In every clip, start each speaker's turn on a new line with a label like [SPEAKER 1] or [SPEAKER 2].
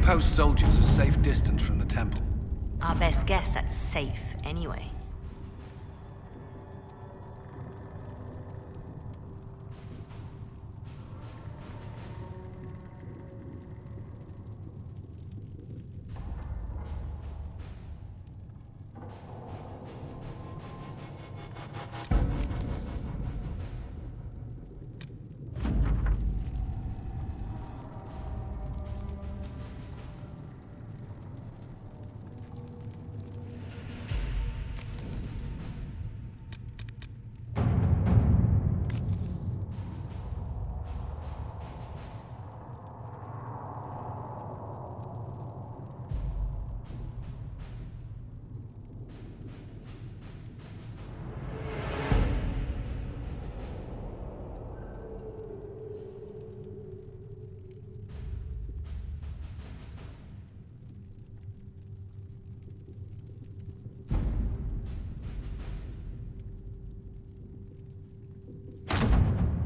[SPEAKER 1] post soldiers a safe distance from the temple.
[SPEAKER 2] Our best guess at safe, anyway.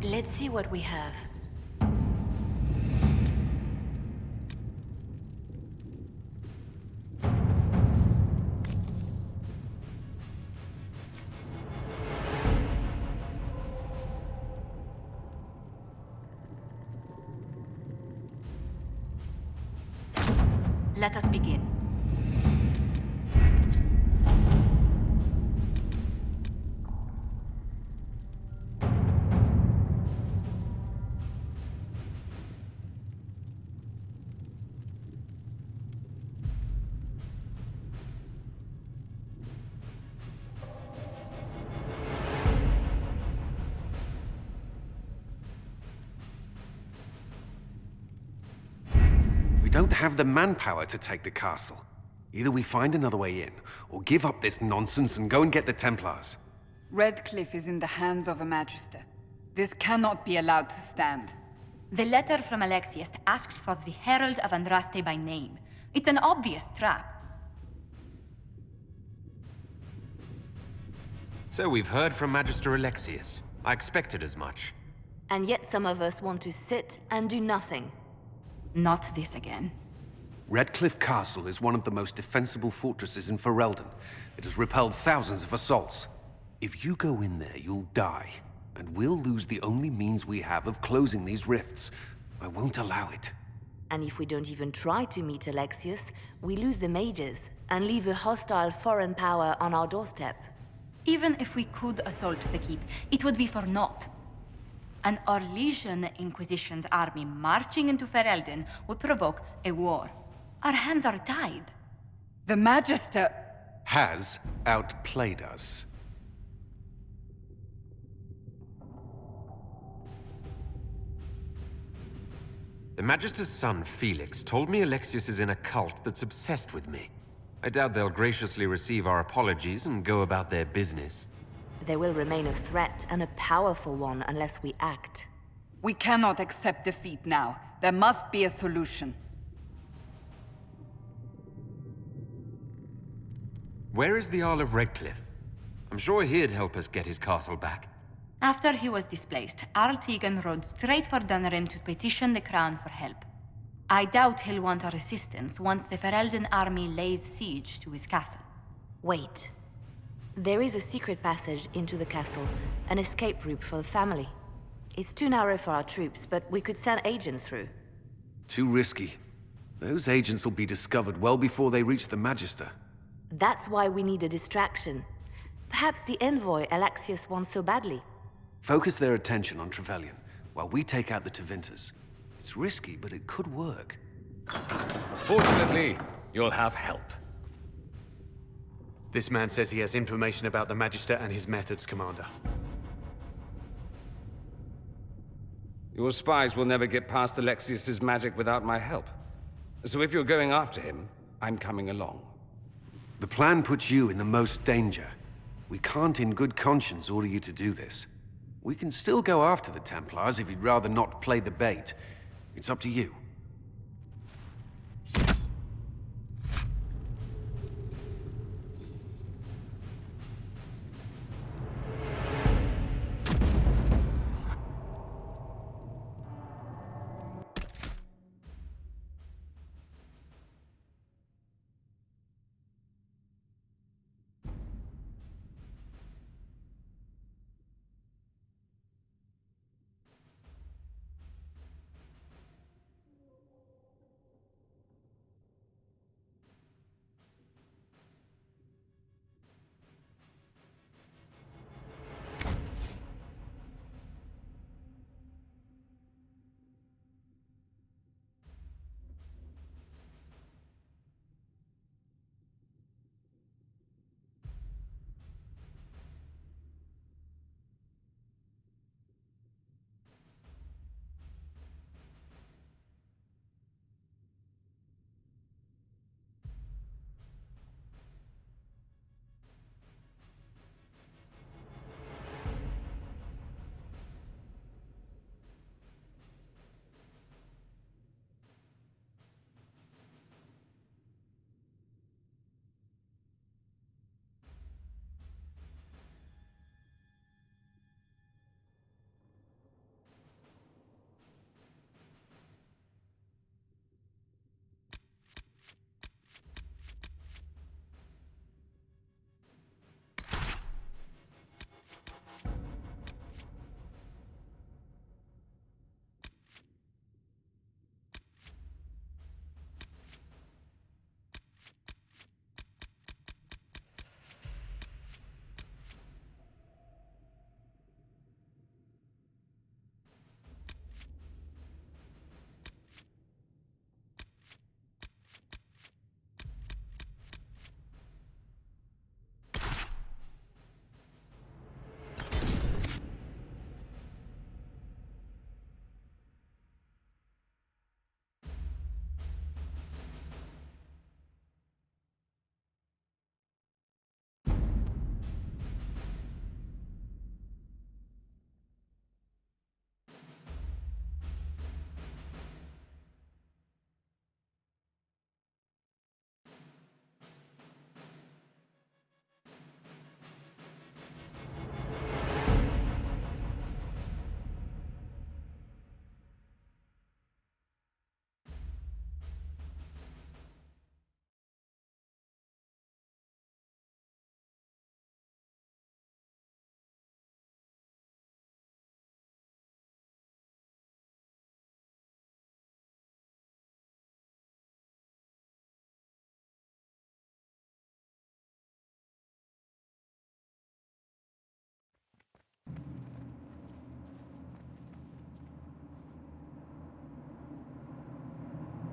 [SPEAKER 2] Let's see what we have. Let us begin.
[SPEAKER 1] We don't have the manpower to take the castle. Either we find another way in, or give up this nonsense and go and get the Templars.
[SPEAKER 3] Redcliffe is in the hands of a Magister. This cannot be allowed to stand.
[SPEAKER 2] The letter from Alexius asked for the Herald of Andraste by name. It's an obvious trap.
[SPEAKER 4] So we've heard from Magister Alexius. I expected as much.
[SPEAKER 2] And yet some of us want to sit and do nothing. Not this again.
[SPEAKER 1] Redcliffe Castle is one of the most defensible fortresses in Ferelden. It has repelled thousands of assaults. If you go in there, you'll die. And we'll lose the only means we have of closing these rifts. I won't allow it.
[SPEAKER 2] And if we don't even try to meet Alexius, we lose the mages and leave a hostile foreign power on our doorstep. Even if we could assault the keep, it would be for naught. An Orlesian Inquisition's army marching into Ferelden would provoke a war. Our hands are tied.
[SPEAKER 3] The Magister...
[SPEAKER 1] has outplayed us.
[SPEAKER 4] The Magister's son, Felix, told me Alexius is in a cult that's obsessed with me. I doubt they'll graciously receive our apologies and go about their business.
[SPEAKER 2] They will remain a threat, and a powerful one, unless we act.
[SPEAKER 3] We cannot accept defeat now. There must be a solution.
[SPEAKER 4] Where is the Jarl of Redcliffe? I'm sure he'd help us get his castle back.
[SPEAKER 2] After he was displaced, Arl Tegan rode straight for Dunrim to petition the Crown for help. I doubt he'll want our assistance once the Ferelden army lays siege to his castle. Wait. There is a secret passage into the castle, an escape route for the family. It's too narrow for our troops, but we could send agents through.
[SPEAKER 1] Too risky. Those agents will be discovered well before they reach the Magister.
[SPEAKER 2] That's why we need a distraction. Perhaps the envoy Alexius wants so badly.
[SPEAKER 1] Focus their attention on Trevelyan, while we take out the Tevinters. It's risky, but it could work.
[SPEAKER 5] Fortunately, you'll have help.
[SPEAKER 6] This man says he has information about the Magister and his methods, Commander.
[SPEAKER 5] Your spies will never get past Alexius's magic without my help. So if you're going after him, I'm coming along.
[SPEAKER 1] The plan puts you in the most danger. We can't in good conscience order you to do this. We can still go after the Templars if you'd rather not play the bait. It's up to you.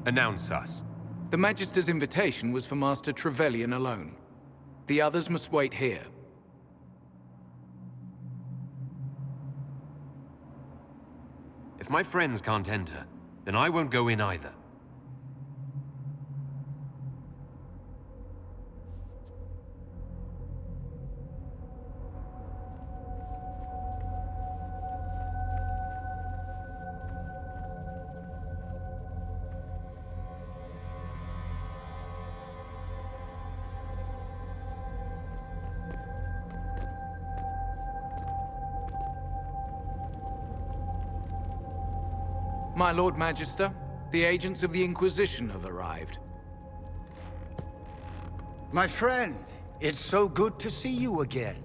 [SPEAKER 4] Announce us.
[SPEAKER 7] The Magister's invitation was for Master Trevelyan alone. The others must wait here.
[SPEAKER 4] If my friends can't enter, then I won't go in either.
[SPEAKER 7] My Lord Magister, the agents of the Inquisition have arrived.
[SPEAKER 8] My friend, it's so good to see you again.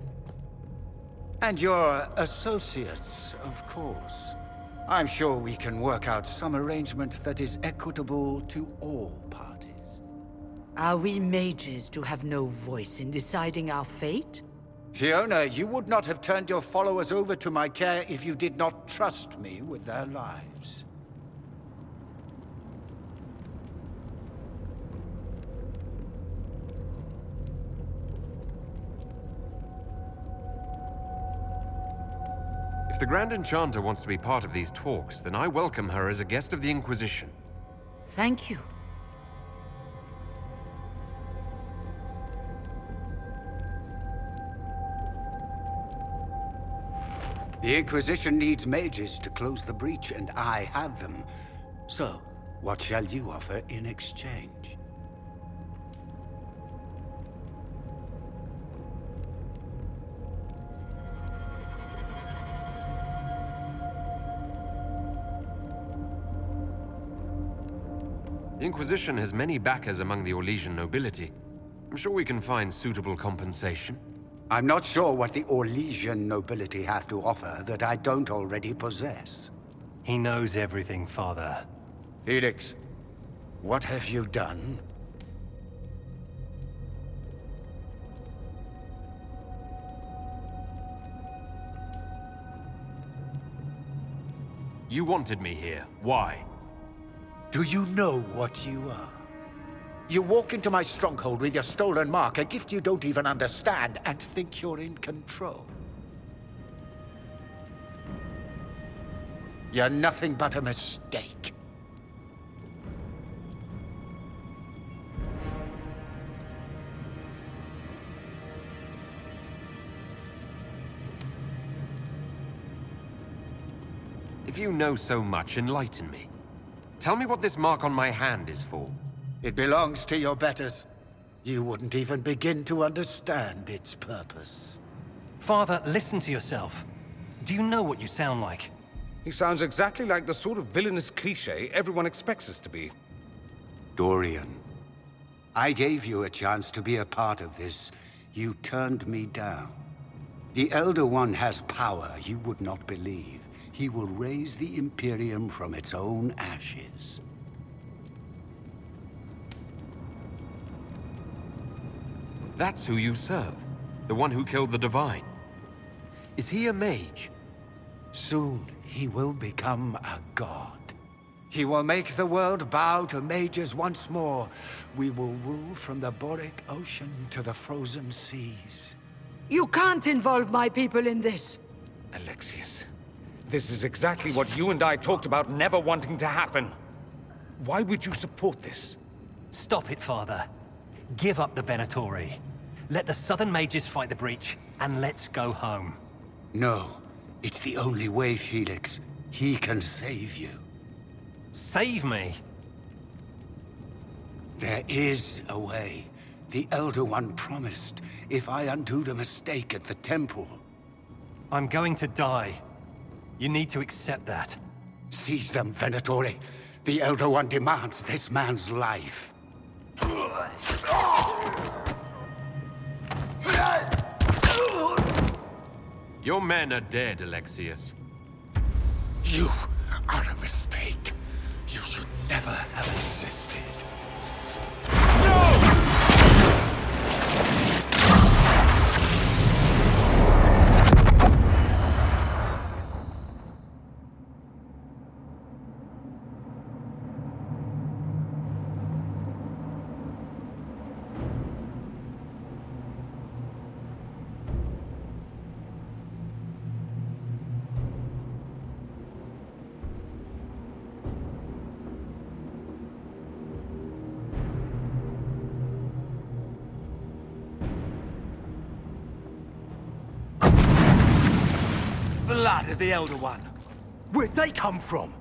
[SPEAKER 8] And your associates, of course. I'm sure we can work out some arrangement that is equitable to all parties.
[SPEAKER 9] Are we mages to have no voice in deciding our fate?
[SPEAKER 8] Fiona, you would not have turned your followers over to my care if you did not trust me with their lives.
[SPEAKER 4] If the Grand Enchanter wants to be part of these talks, then I welcome her as a guest of the Inquisition.
[SPEAKER 9] Thank you.
[SPEAKER 8] The Inquisition needs mages to close the breach, and I have them. So, what shall you offer in exchange?
[SPEAKER 4] The Inquisition has many backers among the Orlesian nobility. I'm sure we can find suitable compensation.
[SPEAKER 8] I'm not sure what the Orlesian nobility have to offer that I don't already possess.
[SPEAKER 10] He knows everything, Father.
[SPEAKER 8] Felix, what have you done?
[SPEAKER 4] You wanted me here. Why?
[SPEAKER 8] Do you know what you are? You walk into my stronghold with your stolen mark, a gift you don't even understand, and think you're in control. You're nothing but a mistake.
[SPEAKER 4] If you know so much, enlighten me. Tell me what this mark on my hand is for.
[SPEAKER 8] It belongs to your betters. You wouldn't even begin to understand its purpose.
[SPEAKER 10] Father, listen to yourself. Do you know what you sound like?
[SPEAKER 5] He sounds exactly like the sort of villainous cliché everyone expects us to be.
[SPEAKER 8] Dorian, I gave you a chance to be a part of this. You turned me down. The Elder One has power you would not believe. He will raise the Imperium from its own ashes.
[SPEAKER 4] That's who you serve. The one who killed the Divine. Is he a mage?
[SPEAKER 8] Soon, he will become a god. He will make the world bow to mages once more. We will rule from the Boric Ocean to the frozen seas.
[SPEAKER 9] You can't involve my people in this.
[SPEAKER 5] Alexius, this is exactly what you and I talked about never wanting to happen. Why would you support this?
[SPEAKER 10] Stop it, Father. Give up the Venatori. Let the Southern Mages fight the breach, and let's go home.
[SPEAKER 8] No, it's the only way, Felix. He can save you.
[SPEAKER 10] Save me?
[SPEAKER 8] There is a way. The Elder One promised, if I undo the mistake at the temple.
[SPEAKER 10] I'm going to die. You need to accept that.
[SPEAKER 8] Seize them, Venatori. The Elder One demands this man's life.
[SPEAKER 4] Your men are dead, Alexius.
[SPEAKER 8] You are a mistake. You should never have existed.
[SPEAKER 10] blood of the Elder One? Where'd they come from?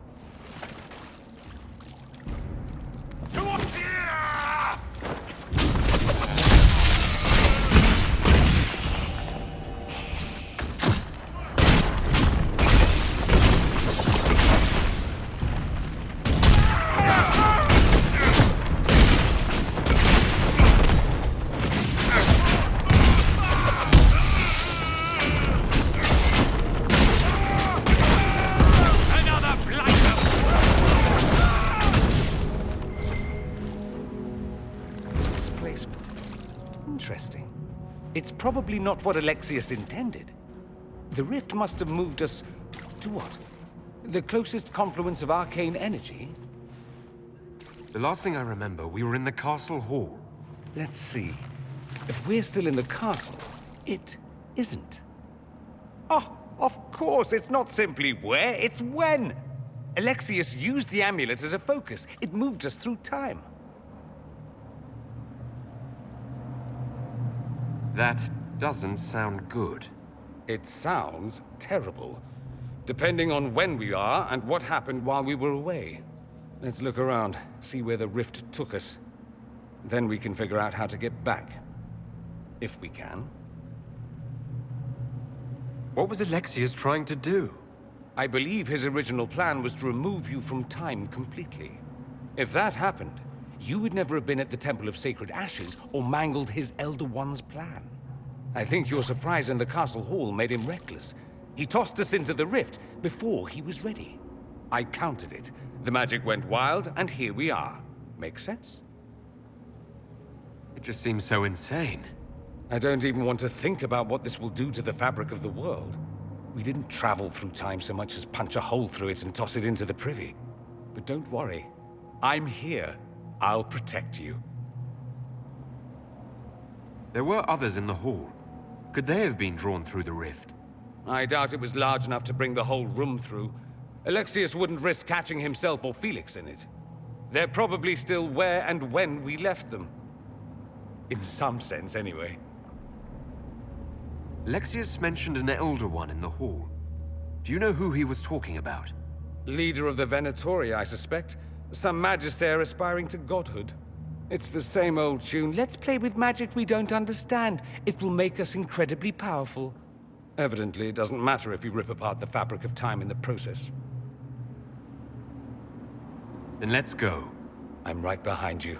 [SPEAKER 5] Interesting. It's probably not what Alexius intended. The rift must have moved us to what? The closest confluence of arcane energy?
[SPEAKER 4] The last thing I remember, we were in the castle hall.
[SPEAKER 5] Let's see. If we're still in the castle, it isn't. Oh, of course, it's not simply where, it's when! Alexius used the amulet as a focus. It moved us through time.
[SPEAKER 4] That doesn't sound good.
[SPEAKER 5] It sounds terrible. Depending on when we are and what happened while we were away. Let's look around, see where the rift took us. Then we can figure out how to get back. If we can.
[SPEAKER 4] What was Alexius trying to do?
[SPEAKER 5] I believe his original plan was to remove you from time completely. If that happened, you would never have been at the Temple of Sacred Ashes or mangled his Elder One's plan. I think your surprise in the castle hall made him reckless. He tossed us into the rift before he was ready. I countered it. The magic went wild, and here we are. Make sense?
[SPEAKER 4] It just seems so insane.
[SPEAKER 5] I don't even want to think about what this will do to the fabric of the world. We didn't travel through time so much as punch a hole through it and toss it into the privy. But don't worry. I'm here. I'll protect you.
[SPEAKER 4] There were others in the hall. Could they have been drawn through the rift?
[SPEAKER 5] I doubt it was large enough to bring the whole room through. Alexius wouldn't risk catching himself or Felix in it. They're probably still where and when we left them. In some sense, anyway.
[SPEAKER 4] Alexius mentioned an Elder One in the hall. Do you know who he was talking about?
[SPEAKER 5] Leader of the Venatori, I suspect. Some magister aspiring to godhood. It's the same old tune. Let's play with magic we don't understand. It will make us incredibly powerful. Evidently, it doesn't matter if you rip apart the fabric of time in the process.
[SPEAKER 4] Then let's go.
[SPEAKER 5] I'm right behind you.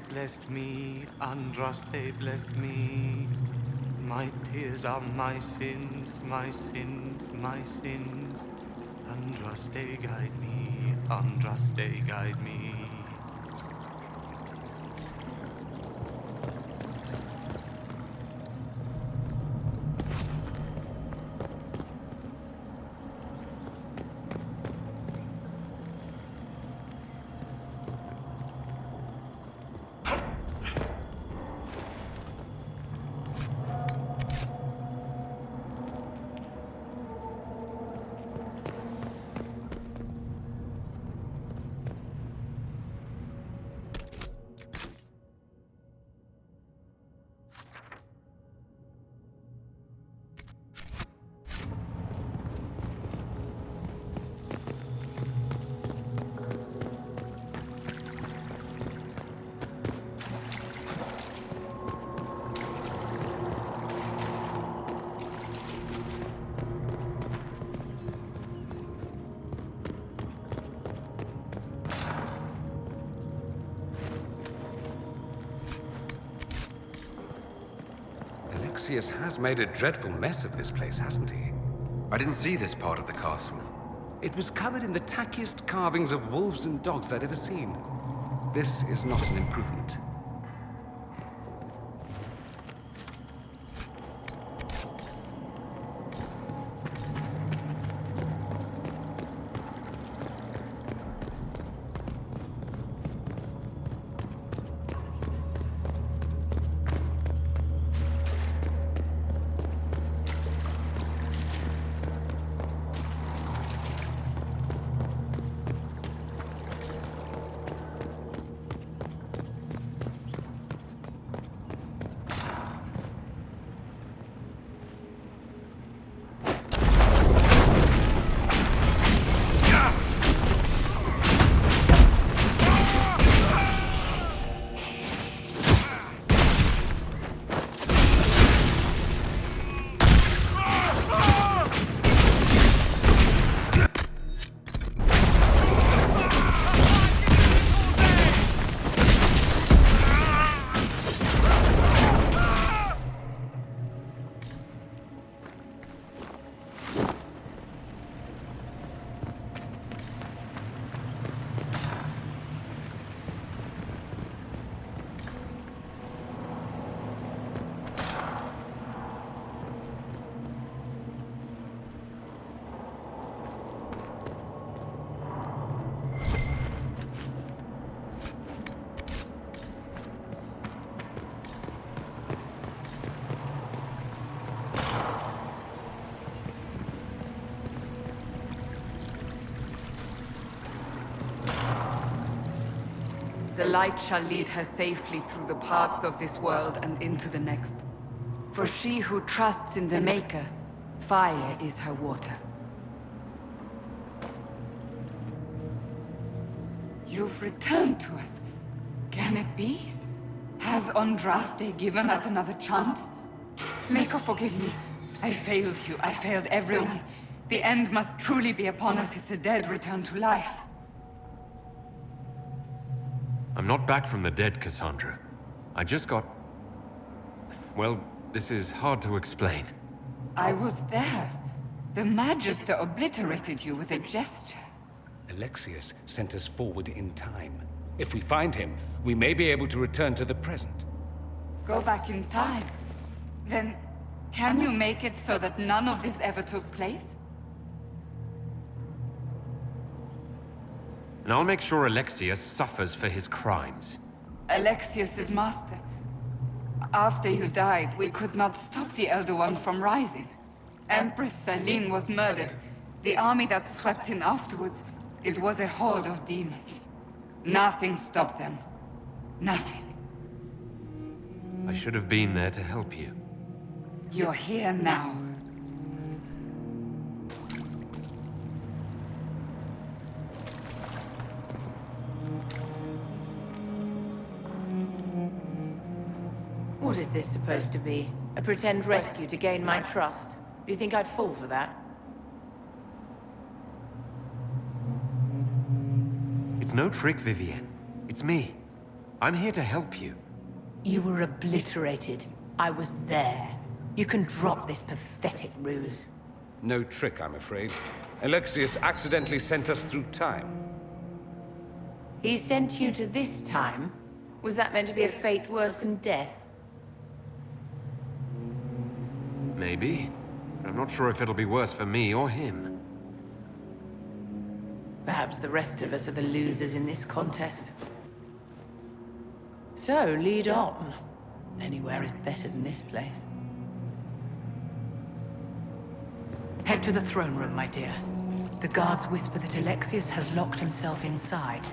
[SPEAKER 11] blessed me, Andraste blessed me. My tears are my sins, my sins, my sins. Andraste guide me, Andraste guide me.
[SPEAKER 5] Alexius has made a dreadful mess of this place, hasn't he?
[SPEAKER 4] I didn't see this part of the castle.
[SPEAKER 5] It was covered in the tackiest carvings of wolves and dogs I'd ever seen. This is not an improvement.
[SPEAKER 3] The light shall lead her safely through the paths of this world and into the next. For she who trusts in the Maker, fire is her water. You've returned to us. Can it be? Has Andraste given us another chance? Maker, forgive me. I failed you. I failed everyone. The end must truly be upon us if the dead return to life.
[SPEAKER 4] I'm not back from the dead, Cassandra. I just got... Well, this is hard to explain.
[SPEAKER 3] I was there. The Magister obliterated you with a gesture.
[SPEAKER 5] Alexius sent us forward in time. If we find him, we may be able to return to the present.
[SPEAKER 3] Go back in time? Then, can you make it so that none of this ever took place?
[SPEAKER 4] And I'll make sure Alexius suffers for his crimes.
[SPEAKER 3] Alexius's master. After you died, we could not stop the Elder One from rising. Empress Celine was murdered. The army that swept in afterwards, it was a horde of demons. Nothing stopped them. Nothing.
[SPEAKER 4] I should have been there to help you.
[SPEAKER 3] You're here now.
[SPEAKER 12] What is this supposed to be? A pretend rescue to gain my trust? Do you think I'd fall for that?
[SPEAKER 4] It's no trick, Vivienne. It's me. I'm here to help you.
[SPEAKER 9] You were obliterated. I was there. You can drop this pathetic ruse.
[SPEAKER 5] No trick, I'm afraid. Alexius accidentally sent us through time.
[SPEAKER 12] He sent you to this time? Was that meant to be a fate worse than death?
[SPEAKER 4] Maybe. I'm not sure if it'll be worse for me or him.
[SPEAKER 12] Perhaps the rest of us are the losers in this contest. So, lead on. Anywhere is better than this place.
[SPEAKER 9] Head to the throne room, my dear. The guards whisper that Alexius has locked himself inside.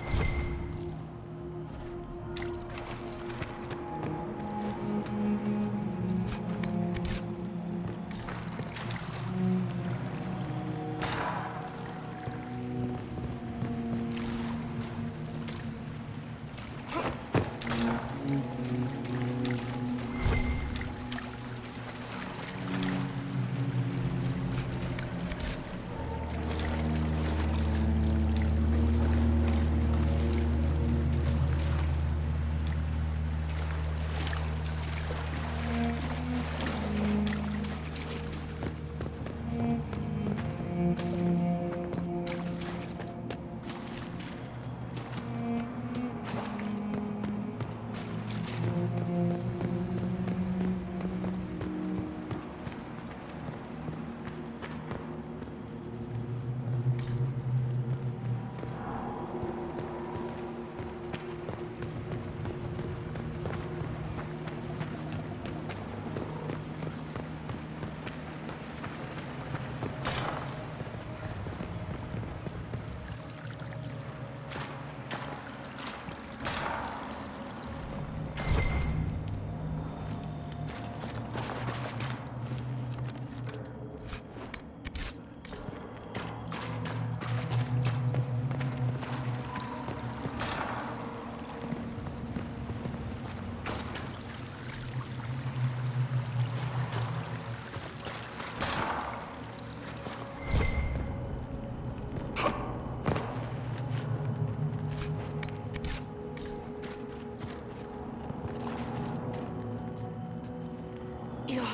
[SPEAKER 9] You're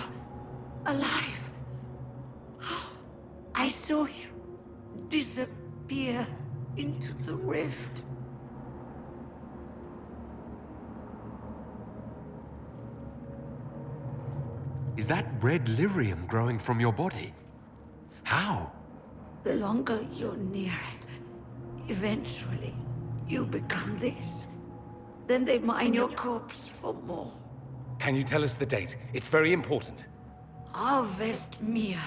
[SPEAKER 9] alive. I saw you disappear into the rift.
[SPEAKER 4] Is that red lyrium growing from your body? How?
[SPEAKER 9] The longer you're near it, eventually you become this. Then they mine your corpse for more.
[SPEAKER 5] Can you tell us the date? It's very important.
[SPEAKER 9] Harvest Mia.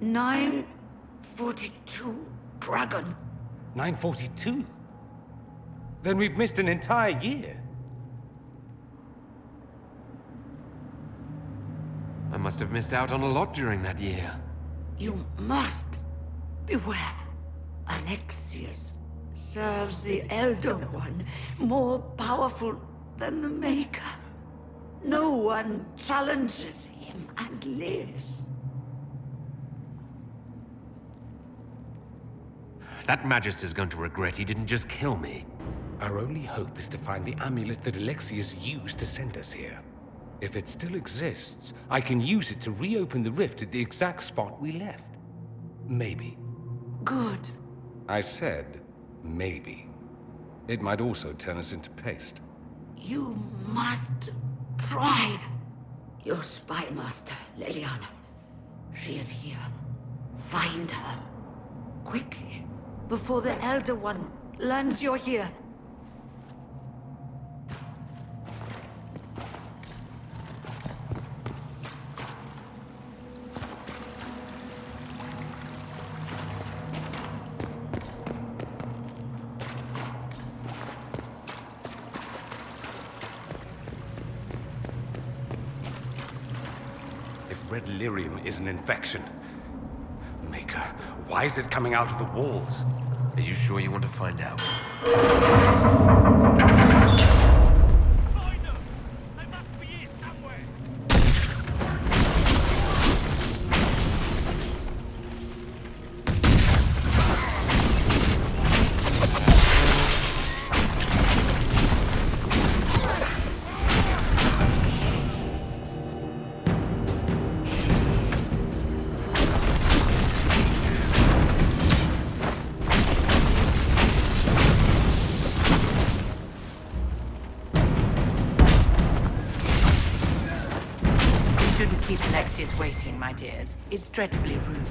[SPEAKER 9] 942 Dragon.
[SPEAKER 5] 942? Then we've missed an entire year.
[SPEAKER 4] I must have missed out on a lot during that year.
[SPEAKER 9] You must beware. Alexius serves the Elder One, more powerful than the Maker. No one challenges him and lives.
[SPEAKER 4] That Magister's going to regret he didn't just kill me.
[SPEAKER 5] Our only hope is to find the amulet that Alexius used to send us here. If it still exists, I can use it to reopen the rift at the exact spot we left. Maybe.
[SPEAKER 9] Good.
[SPEAKER 5] I said, maybe. It might also turn us into paste.
[SPEAKER 9] You must try. Your spy master, Leliana. She is here. Find her. Quickly. Before the Elder One learns you're here.
[SPEAKER 5] Red lyrium is an infection. Maker, why is it coming out of the walls?
[SPEAKER 4] Are you sure you want to find out?
[SPEAKER 11] Find them! They must be here somewhere!
[SPEAKER 12] shouldn't keep Alexius waiting, my dears. It's dreadfully rude.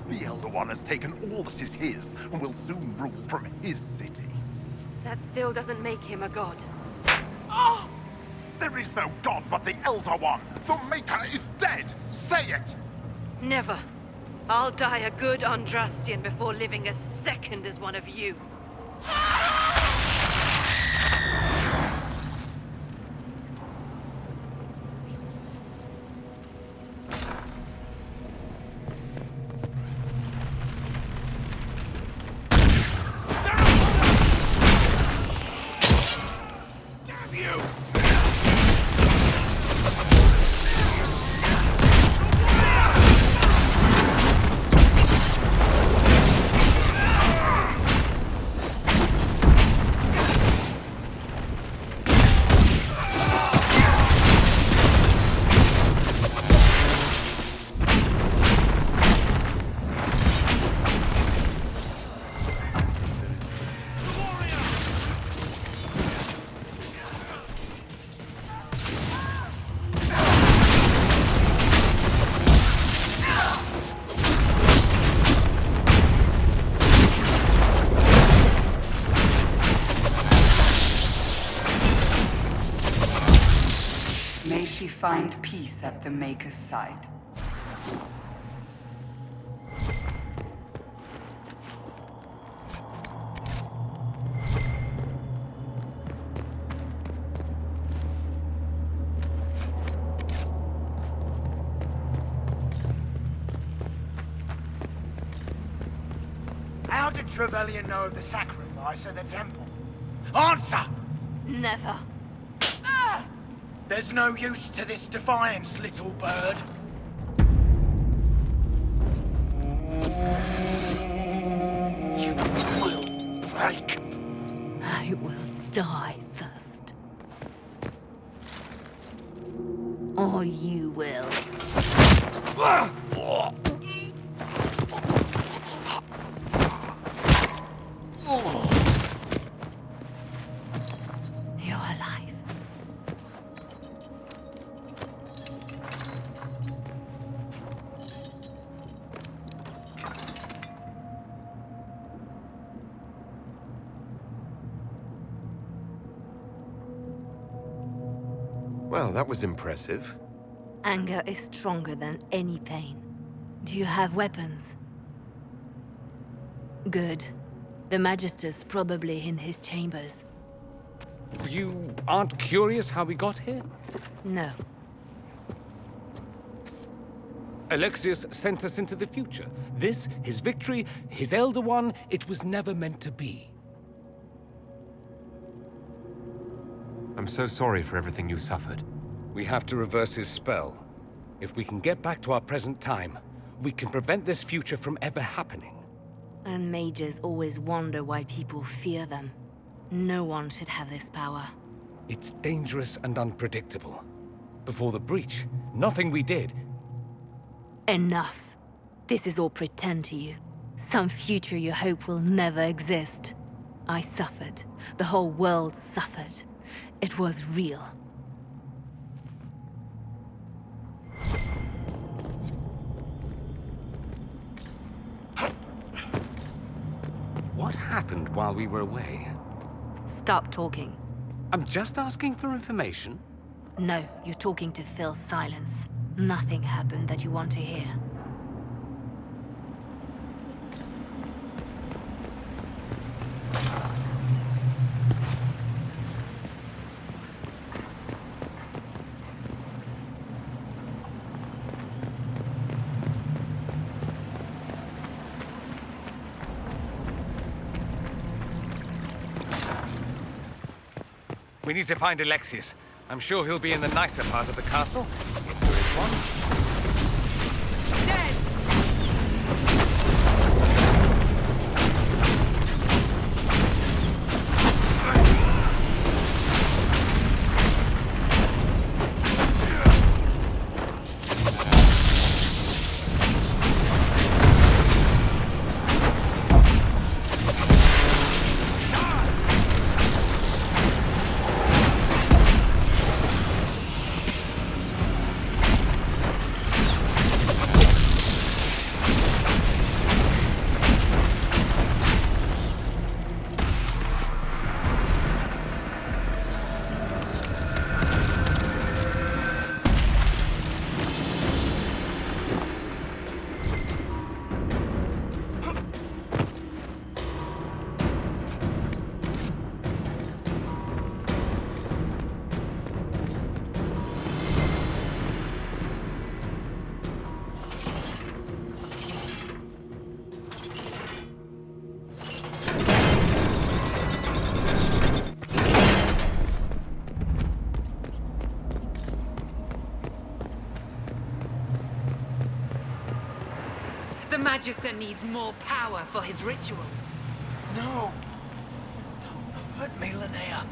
[SPEAKER 13] The Elder One has taken all that is his, and will soon rule from his city.
[SPEAKER 14] That still doesn't make him a god.
[SPEAKER 13] Ah! There is no god but the Elder One! The Maker is dead! Say it!
[SPEAKER 14] Never. I'll die a good Andrastian before living a second as one of you.
[SPEAKER 3] May she find peace at the Maker's side.
[SPEAKER 15] How did Trevelyan know of the sacrifice at the temple? Answer!
[SPEAKER 14] Never.
[SPEAKER 15] There's no use to this defiance, little bird. You will break.
[SPEAKER 9] I will die first. Or you will. You're alive.
[SPEAKER 4] Well, that was impressive.
[SPEAKER 2] Anger is stronger than any pain. Do you have weapons? Good. The Magister's probably in his chambers.
[SPEAKER 5] You aren't curious how we got here?
[SPEAKER 2] No.
[SPEAKER 5] Alexius sent us into the future. This, his victory, his Elder One, it was never meant to be.
[SPEAKER 4] I'm so sorry for everything you suffered.
[SPEAKER 5] We have to reverse his spell. If we can get back to our present time, we can prevent this future from ever happening.
[SPEAKER 2] And mages always wonder why people fear them. No one should have this power.
[SPEAKER 5] It's dangerous and unpredictable. Before the breach, nothing we did.
[SPEAKER 2] Enough. This is all pretend to you. Some future you hope will never exist. I suffered. The whole world suffered. It was real.
[SPEAKER 5] What happened while we were away?
[SPEAKER 2] Stop talking.
[SPEAKER 5] I'm just asking for information.
[SPEAKER 2] No, you're talking to fill silence. Nothing happened that you want to hear.
[SPEAKER 5] We need to find Alexius. I'm sure he'll be in the nicer part of the castle. If there is one.
[SPEAKER 2] Dead!
[SPEAKER 16] The Magister needs more power for his rituals.
[SPEAKER 10] No! Don't hurt me, Linnea.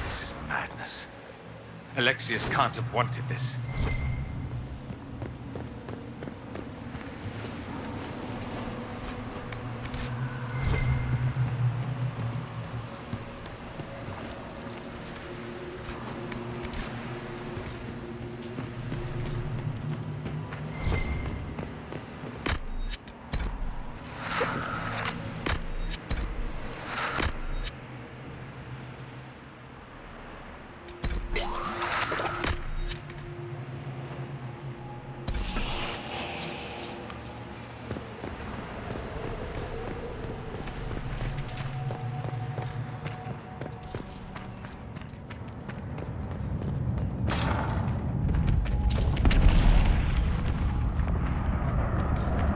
[SPEAKER 5] This is madness. Alexius can't have wanted this.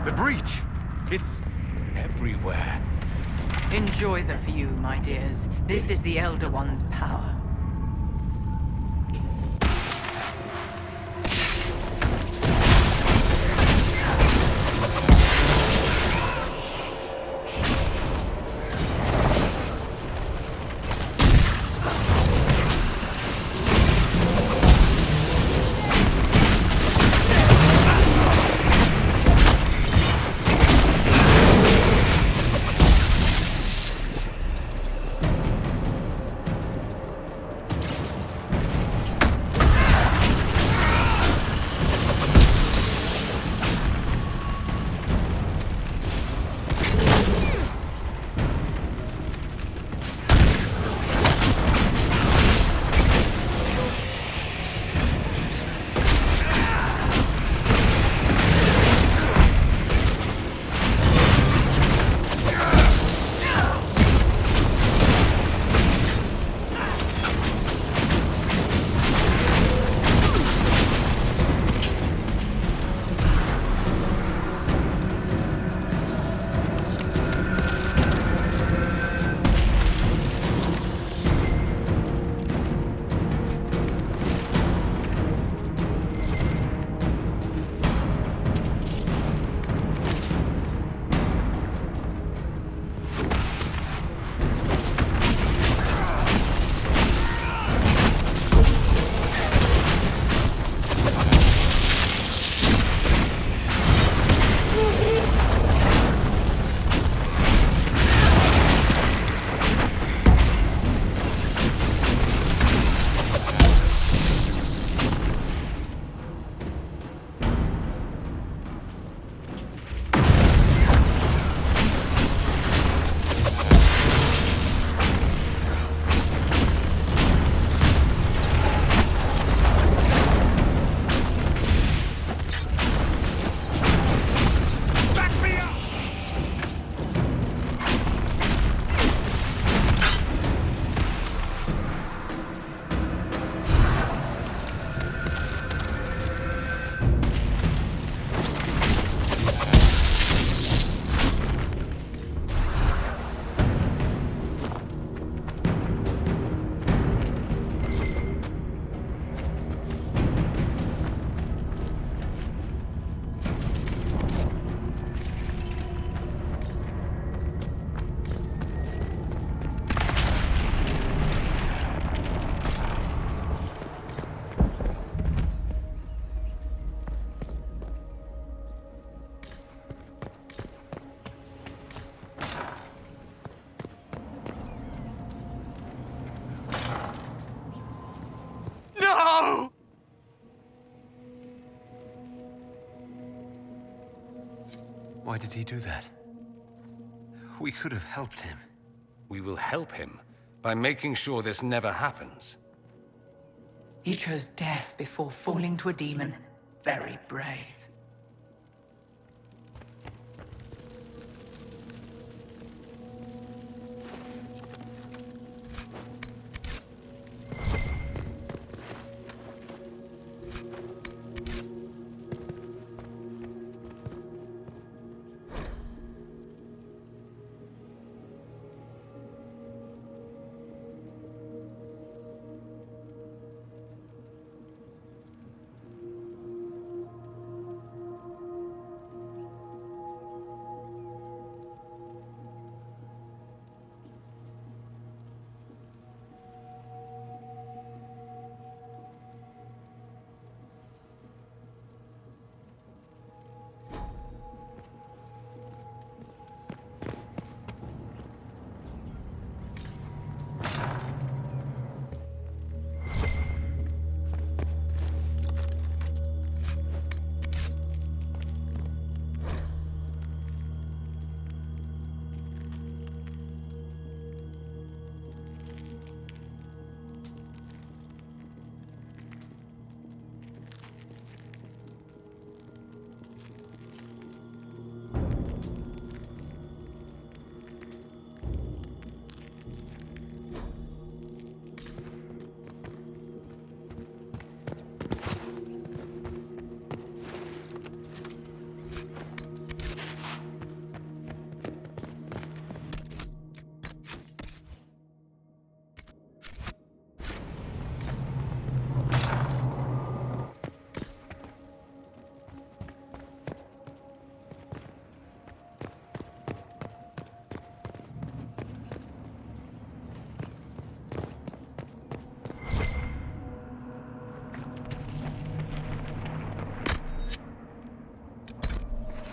[SPEAKER 5] The breach! It's everywhere.
[SPEAKER 12] Enjoy the view, my dears. This is the Elder One's power.
[SPEAKER 10] Why did he do that?
[SPEAKER 4] We could have helped him.
[SPEAKER 5] We will help him by making sure this never happens.
[SPEAKER 12] He chose death before falling to a demon. Very brave.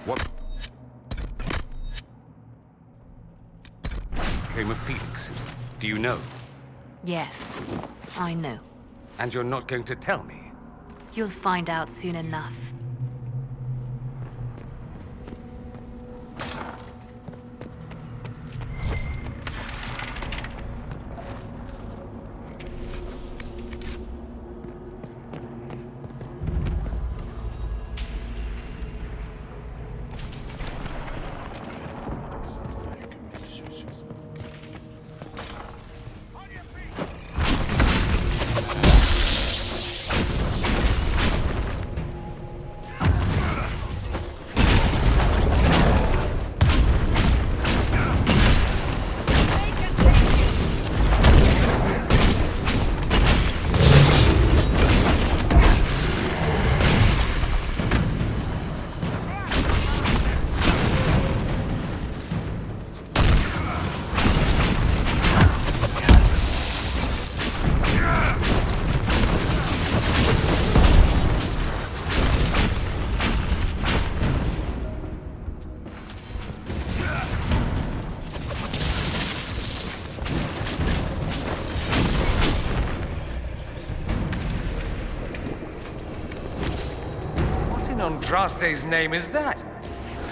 [SPEAKER 5] What came of Felix? Do you know?
[SPEAKER 17] Yes, I know.
[SPEAKER 5] And you're not going to tell me?
[SPEAKER 17] You'll find out soon enough.
[SPEAKER 5] Andraste's name is that?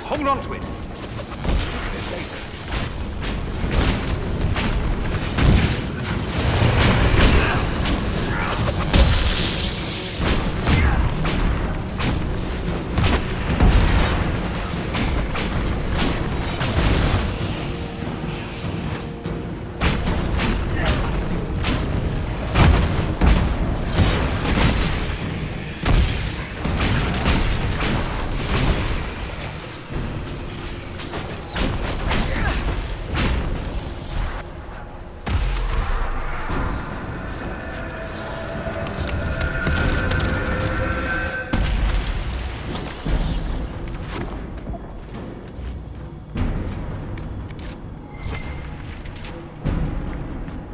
[SPEAKER 5] Hold on to it. Look at it later.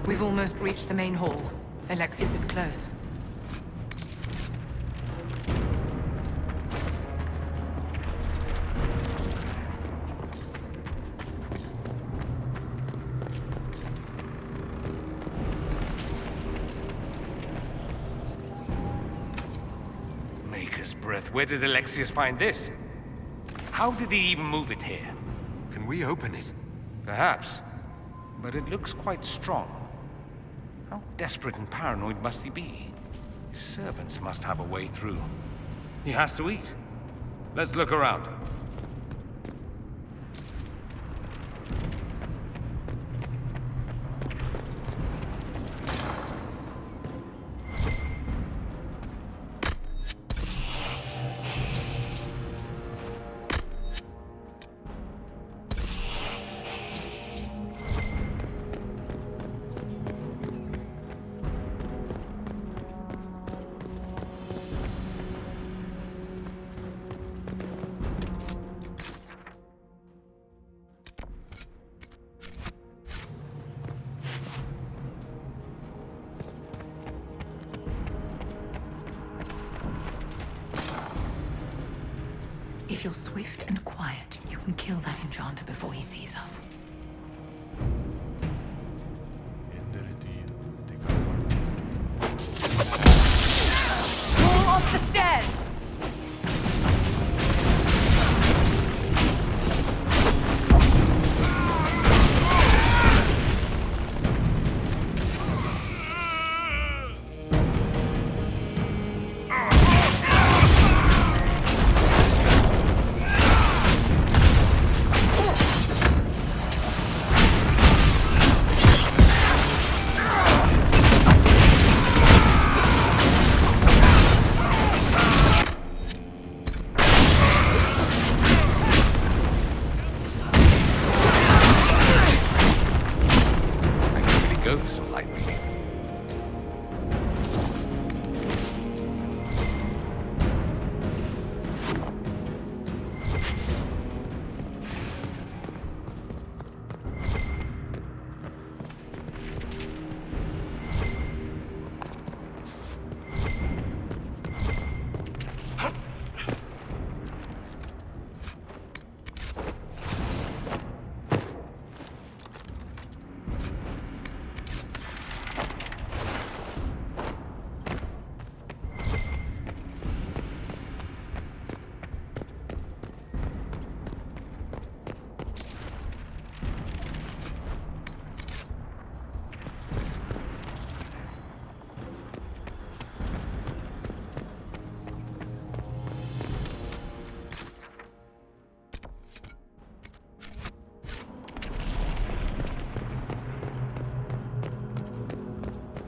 [SPEAKER 12] We've almost reached the main hall. Alexius is close.
[SPEAKER 5] Maker's breath. Where did Alexius find this? How did he even move it here?
[SPEAKER 4] Can we open it?
[SPEAKER 5] Perhaps. But it looks quite strong. How desperate and paranoid must he be? His servants must have a way through. He has to eat. Let's look around.
[SPEAKER 12] If you're swift and quiet, you can kill that enchanter before he sees us.
[SPEAKER 3] Fall off the stairs!
[SPEAKER 5] Go for some light relief.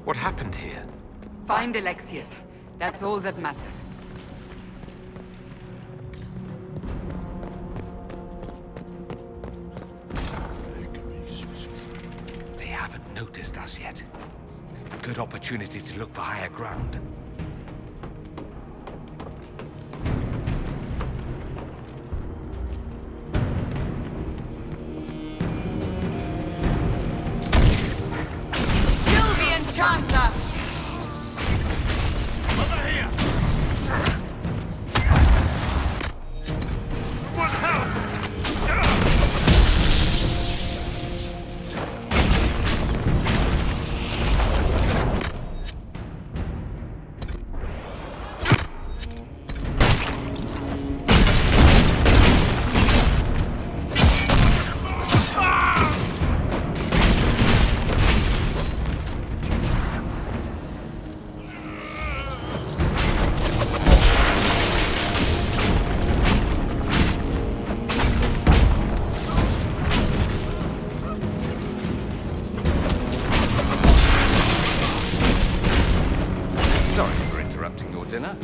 [SPEAKER 4] What happened here?
[SPEAKER 3] Find Alexius. That's all that matters.
[SPEAKER 5] They haven't noticed us yet. Good opportunity to look for higher ground. Sorry for interrupting your dinner.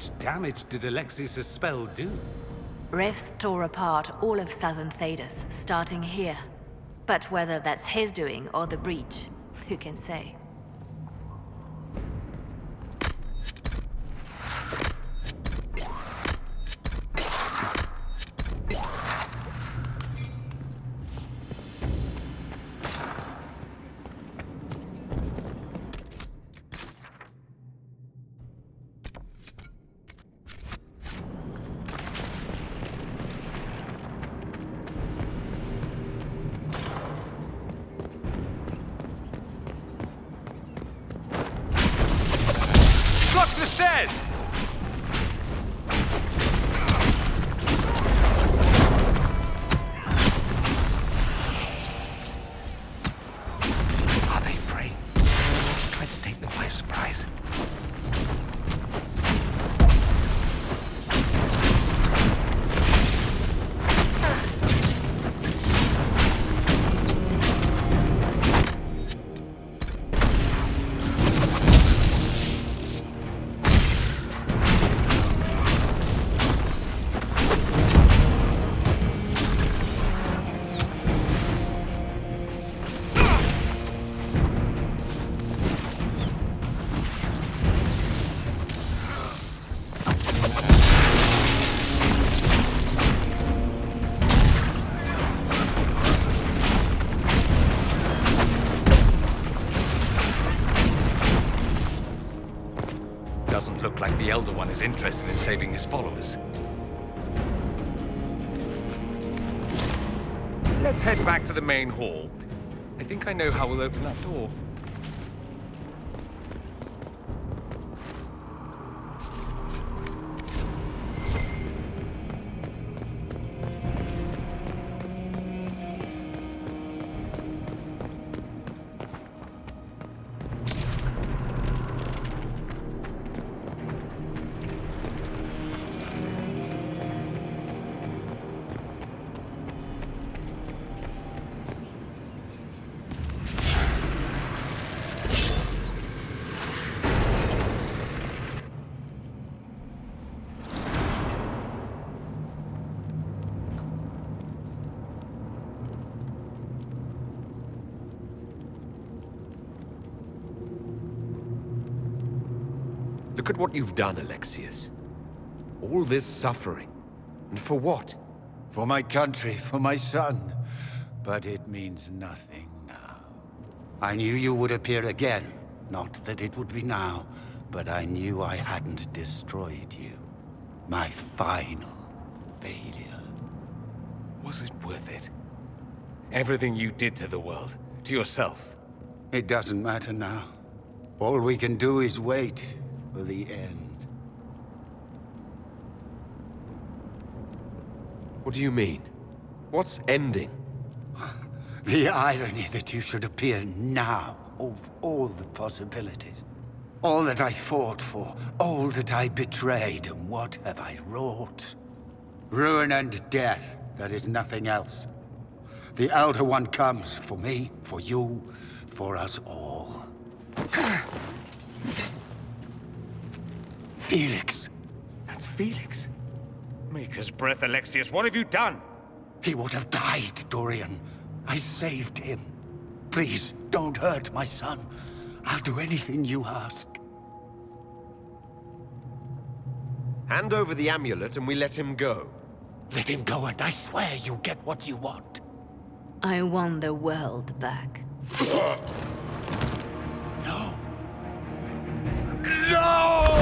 [SPEAKER 5] much damage did Alexius' spell do?
[SPEAKER 17] Rifts tore apart all of southern Thedas, starting here. But whether that's his doing or the breach, who can say?
[SPEAKER 5] Dead! Are they prey? Try to take them by surprise. Doesn't look like the Elder One is interested in saving his followers. Let's head back to the main hall. I think I know how we'll open that door.
[SPEAKER 4] Look at what you've done, Alexius. All this suffering. And for what?
[SPEAKER 8] For my country, for my son. But it means nothing now. I knew you would appear again. Not that it would be now, but I knew I hadn't destroyed you. My final failure.
[SPEAKER 5] Was it worth it? Everything you did to the world, to yourself.
[SPEAKER 8] It doesn't matter now. All we can do is wait for the end.
[SPEAKER 4] What do you mean? What's ending?
[SPEAKER 8] The irony that you should appear now, of all the possibilities. All that I fought for, all that I betrayed, and what have I wrought? Ruin and death, that is nothing else. The Elder One comes for me, for you, for us all. Felix.
[SPEAKER 5] That's Felix. Maker's breath, Alexius, what have you done?
[SPEAKER 8] He would have died, Dorian. I saved him. Please, don't hurt my son. I'll do anything you ask.
[SPEAKER 4] Hand over the amulet and we let him go.
[SPEAKER 8] Let him go and I swear you'll get what you want.
[SPEAKER 17] I want the world back.
[SPEAKER 8] No.
[SPEAKER 5] No!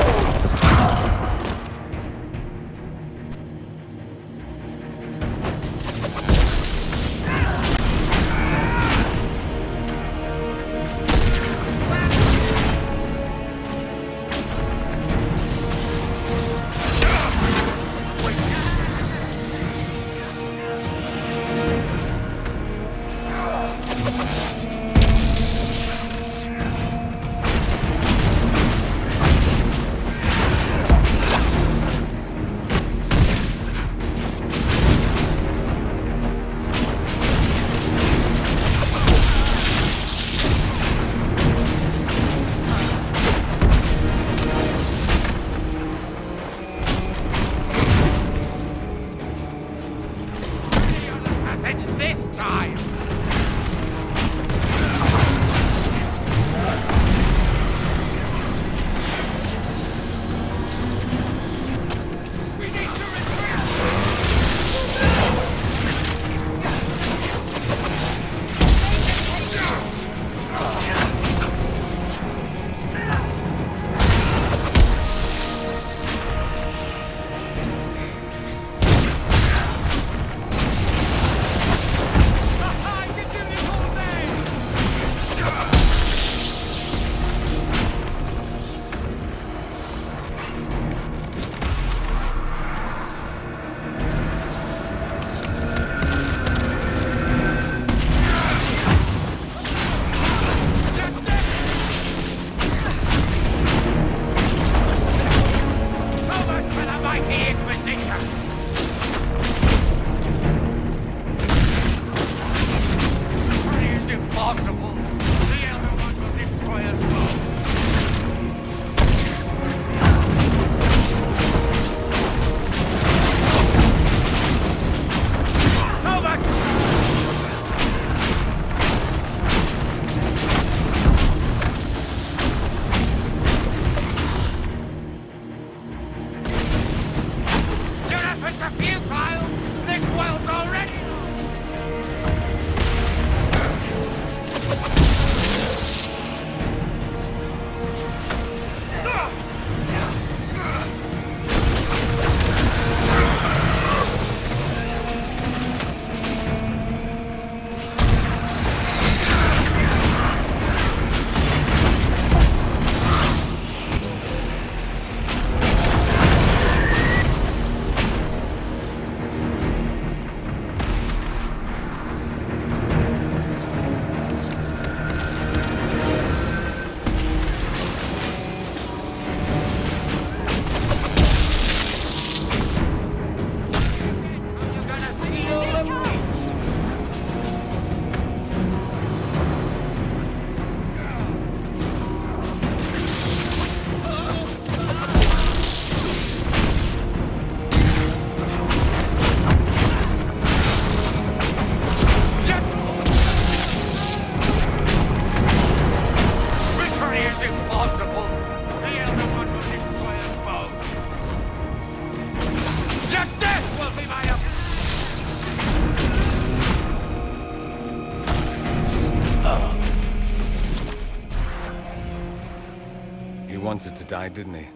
[SPEAKER 5] wanted to die, didn't he?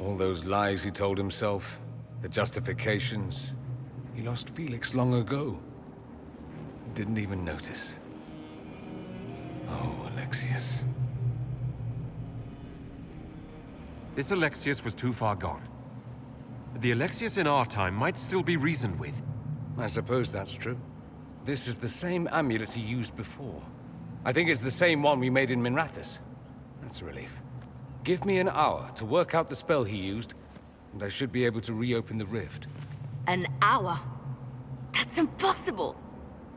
[SPEAKER 5] All those lies he told himself, the justifications. He lost Felix long ago. Didn't even notice. Oh, Alexius.
[SPEAKER 4] This Alexius was too far gone. But the Alexius in our time might still be reasoned with.
[SPEAKER 5] I suppose that's true. This is the same amulet he used before. I think it's the same one we made in Minrathous. That's a relief. Give me an hour to work out the spell he used, and I should be able to reopen the rift.
[SPEAKER 17] An hour? That's impossible!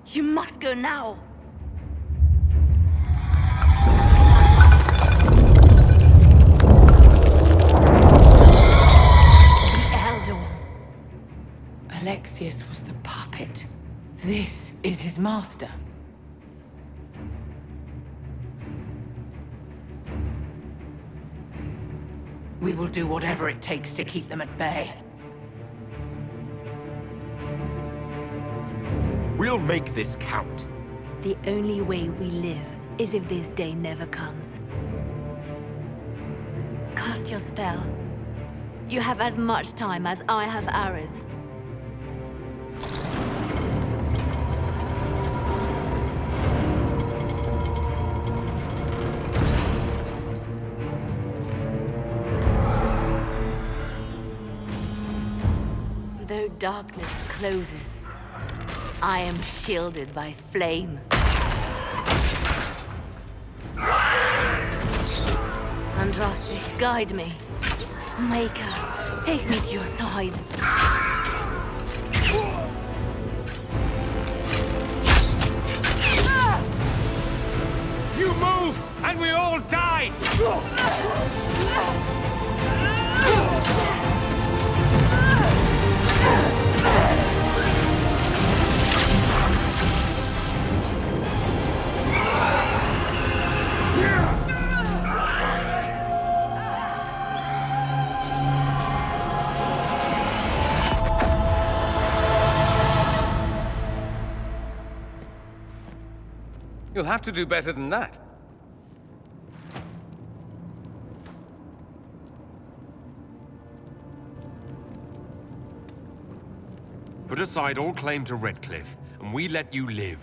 [SPEAKER 17] You must go now! The Elder One.
[SPEAKER 12] Alexius was the puppet. This is his master. We will do whatever it takes to keep them at bay.
[SPEAKER 4] We'll make this count.
[SPEAKER 17] The only way we live is if this day never comes. Cast your spell. You have as much time as I have hours. Though darkness closes, I am shielded by flame. Andraste, guide me. Maker, take me to your side.
[SPEAKER 5] You move, and we all die! You'll have to do better than that.
[SPEAKER 4] Put aside all claim to Redcliffe, and we let you live.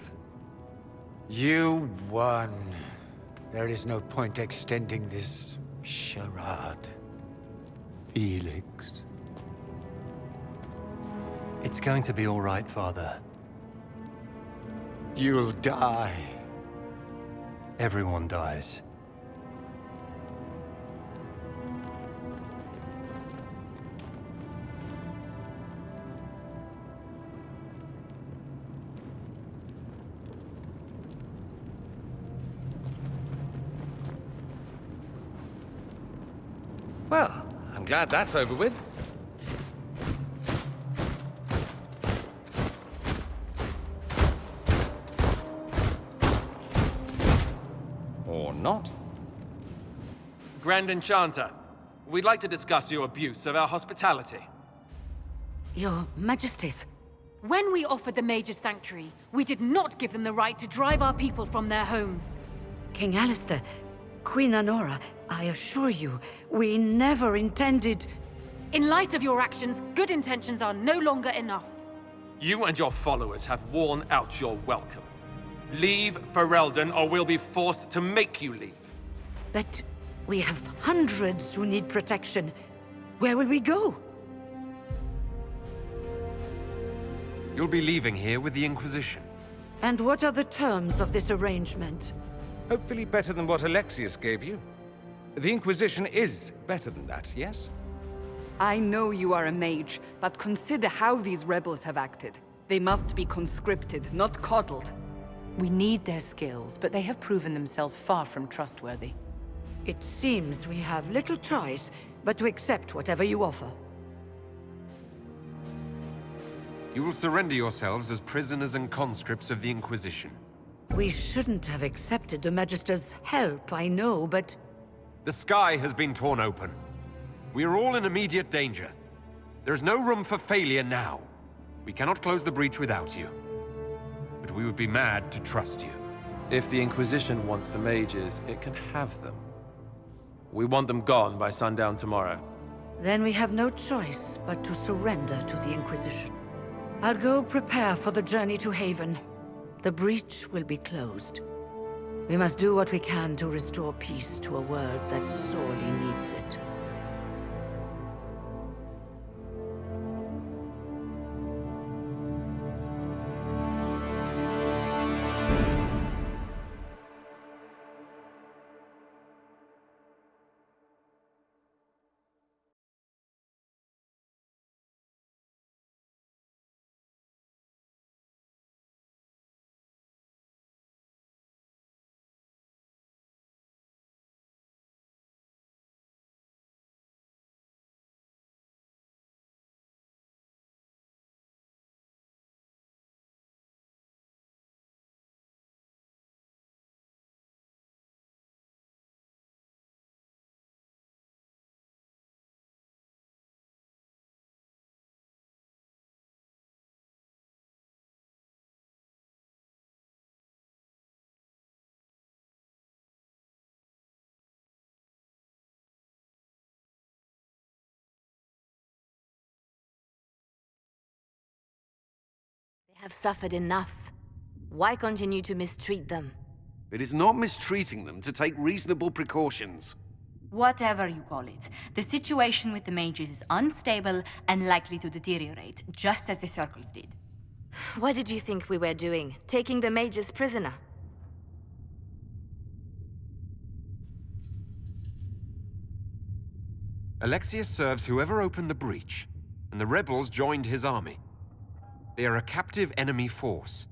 [SPEAKER 8] You won. There is no point extending this charade. Felix.
[SPEAKER 10] It's going to be all right, Father.
[SPEAKER 8] You'll die.
[SPEAKER 10] Everyone dies.
[SPEAKER 5] Well, I'm glad that's over with. Or not.
[SPEAKER 18] Grand Enchanter, we'd like to discuss your abuse of our hospitality.
[SPEAKER 9] Your Majesties.
[SPEAKER 19] When we offered the Mage's Sanctuary, we did not give them the right to drive our people from their homes.
[SPEAKER 9] King Alistair, Queen Anora, I assure you, we never intended...
[SPEAKER 19] In light of your actions, good intentions are no longer enough.
[SPEAKER 18] You and your followers have worn out your welcome. Leave Ferelden, or we'll be forced to make you leave.
[SPEAKER 9] But we have hundreds who need protection. Where will we go?
[SPEAKER 4] You'll be leaving here with the Inquisition.
[SPEAKER 9] And what are the terms of this arrangement?
[SPEAKER 5] Hopefully better than what Alexius gave you. The Inquisition is better than that, yes?
[SPEAKER 3] I know you are a mage, but consider how these rebels have acted. They must be conscripted, not coddled.
[SPEAKER 12] We need their skills, but they have proven themselves far from trustworthy.
[SPEAKER 9] It seems we have little choice but to accept whatever you offer.
[SPEAKER 4] You will surrender yourselves as prisoners and conscripts of the Inquisition.
[SPEAKER 9] We shouldn't have accepted the Magister's help, I know, but...
[SPEAKER 4] The sky has been torn open. We are all in immediate danger. There is no room for failure now. We cannot close the breach without you. But we would be mad to trust you.
[SPEAKER 20] If the Inquisition wants the mages, it can have them.
[SPEAKER 18] We want them gone by sundown tomorrow.
[SPEAKER 9] Then we have no choice but to surrender to the Inquisition. I'll go prepare for the journey to Haven. The breach will be closed. We must do what we can to restore peace to a world that sorely needs it.
[SPEAKER 17] They have suffered enough. Why continue to mistreat them?
[SPEAKER 1] It is not mistreating them to take reasonable precautions.
[SPEAKER 2] Whatever you call it, the situation with the mages is unstable and likely to deteriorate, just as the circles did.
[SPEAKER 17] What did you think we were doing? Taking the mages prisoner?
[SPEAKER 4] Alexius serves whoever opened the breach, and the rebels joined his army. They are a captive enemy force.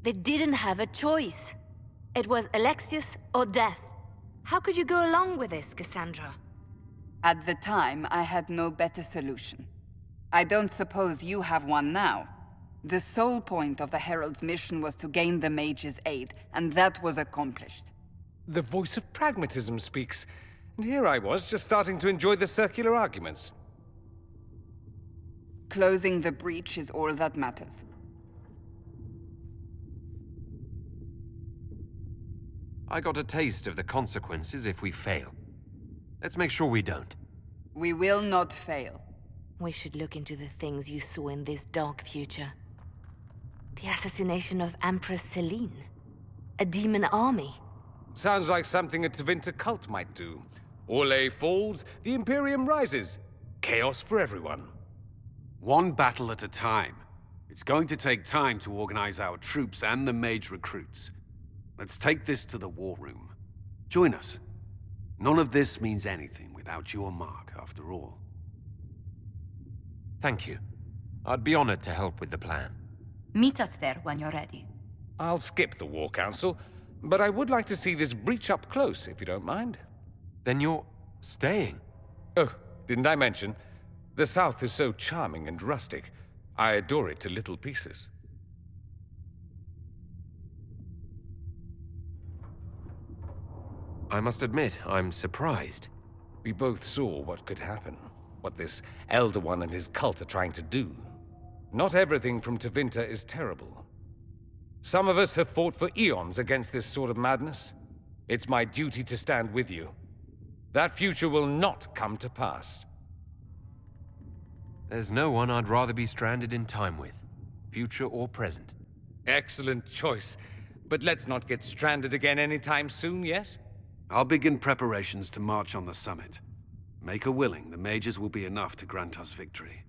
[SPEAKER 17] They didn't have a choice. It was Alexius or death. How could you go along with this, Cassandra?
[SPEAKER 3] At the time, I had no better solution. I don't suppose you have one now. The sole point of the Herald's mission was to gain the mage's aid, and that was accomplished.
[SPEAKER 5] The voice of pragmatism speaks. And here I was, just starting to enjoy the circular arguments.
[SPEAKER 3] Closing the breach is all that matters.
[SPEAKER 4] I got a taste of the consequences if we fail. Let's make sure we don't.
[SPEAKER 3] We will not fail.
[SPEAKER 17] We should look into the things you saw in this dark future. The assassination of Empress Celine. A demon army.
[SPEAKER 5] Sounds like something a Tevinter cult might do. Orlais falls, the Imperium rises. Chaos for everyone.
[SPEAKER 1] One battle at a time. It's going to take time to organize our troops and the mage recruits. Let's take this to the war room. Join us. None of this means anything without your mark, after all.
[SPEAKER 4] Thank you. I'd be honored to help with the plan.
[SPEAKER 2] Meet us there when you're ready.
[SPEAKER 5] I'll skip the War Council, but I would like to see this breach up close, if you don't mind.
[SPEAKER 4] Then you're staying?
[SPEAKER 5] Oh, didn't I mention? The South is so charming and rustic. I adore it to little pieces.
[SPEAKER 4] I must admit, I'm surprised.
[SPEAKER 5] We both saw what could happen. What this Elder One and his cult are trying to do. Not everything from Tevinter is terrible. Some of us have fought for eons against this sort of madness. It's my duty to stand with you. That future will not come to pass.
[SPEAKER 4] There's no one I'd rather be stranded in time with, future or present.
[SPEAKER 5] Excellent choice. But let's not get stranded again anytime soon, yes?
[SPEAKER 1] I'll begin preparations to march on the summit. Make a willing, the mages will be enough to grant us victory.